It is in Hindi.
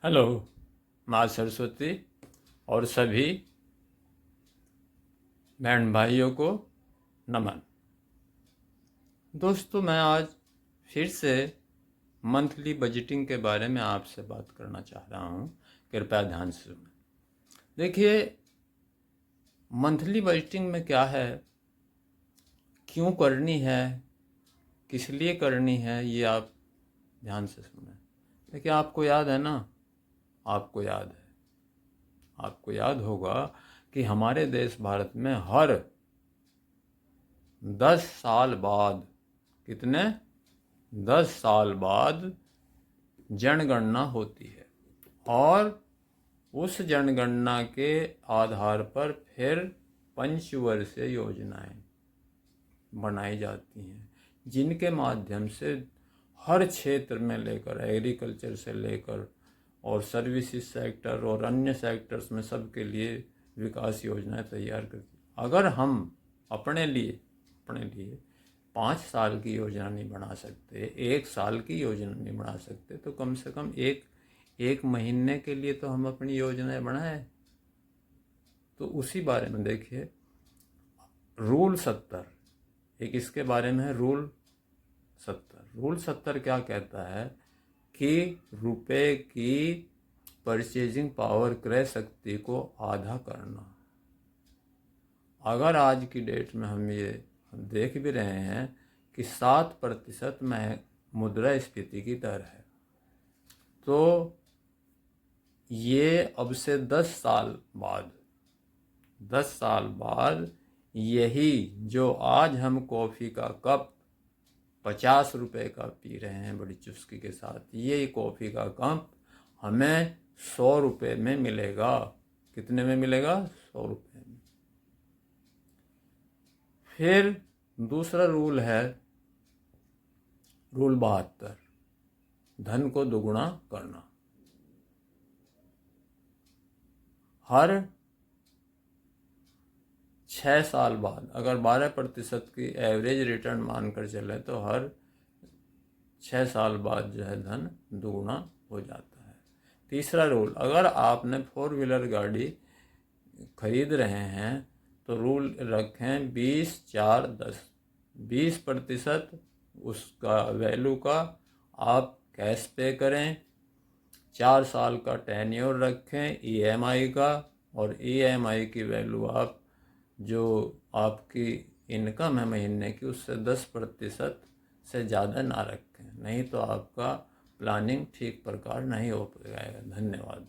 हेलो माँ सरस्वती और सभी बहन भाइयों को नमन। दोस्तों, मैं आज फिर से मंथली बजटिंग के बारे में आपसे बात करना चाह रहा हूँ। कृपया ध्यान से सुनें। देखिए, मंथली बजटिंग में क्या है, क्यों करनी है, किस लिए करनी है, ये आप ध्यान से सुनें। देखिए, आपको याद है ना, आपको याद होगा कि हमारे देश भारत में हर 10 साल बाद, कितने 10 साल बाद जनगणना होती है और उस जनगणना के आधार पर फिर पंचवर्षीय योजनाएं बनाई जाती हैं, जिनके माध्यम से हर क्षेत्र में लेकर एग्रीकल्चर से लेकर और सर्विसेज सेक्टर और अन्य सेक्टर्स में सबके लिए विकास योजनाएं तैयार करती। अगर हम अपने लिए 5 साल की योजना नहीं बना सकते, 1 साल की योजना नहीं बना सकते, तो कम से कम एक महीने के लिए तो हम अपनी योजनाएं बनाएं। तो उसी बारे में देखिए, रूल 70 एक इसके बारे में है। रूल 70 क्या कहता है कि रुपए की परचेजिंग पावर, क्रय शक्ति को आधा करना। अगर आज की डेट में हम ये देख भी रहे हैं कि 7% में मुद्रास्फीति की दर है, तो ये अब से 10 साल बाद यही जो आज हम कॉफ़ी का कप 50 रुपए का पी रहे हैं बड़ी चुस्की के साथ, ये कॉफ़ी का कप हमें 100 रुपये में मिलेगा। कितने में मिलेगा? 100 रुपये में। फिर दूसरा रूल है रूल 72, धन को दुगुना करना। हर 6 साल बाद, अगर 12% की एवरेज रिटर्न मानकर चले, तो हर 6 साल बाद जो है धन दुगुना हो जाता है। तीसरा रूल, अगर आपने 4 व्हीलर गाड़ी खरीद रहे हैं तो रूल रखें 20/4/10। 20% उसका वैल्यू का आप कैश पे करें। 4 साल का टेन्योर रखें ईएमआई का, और ईएमआई की वैल्यू आप जो आपकी इनकम है महीने की, उससे 10% से ज़्यादा ना रखें, नहीं तो आपका प्लानिंग ठीक प्रकार नहीं हो पाएगा। धन्यवाद।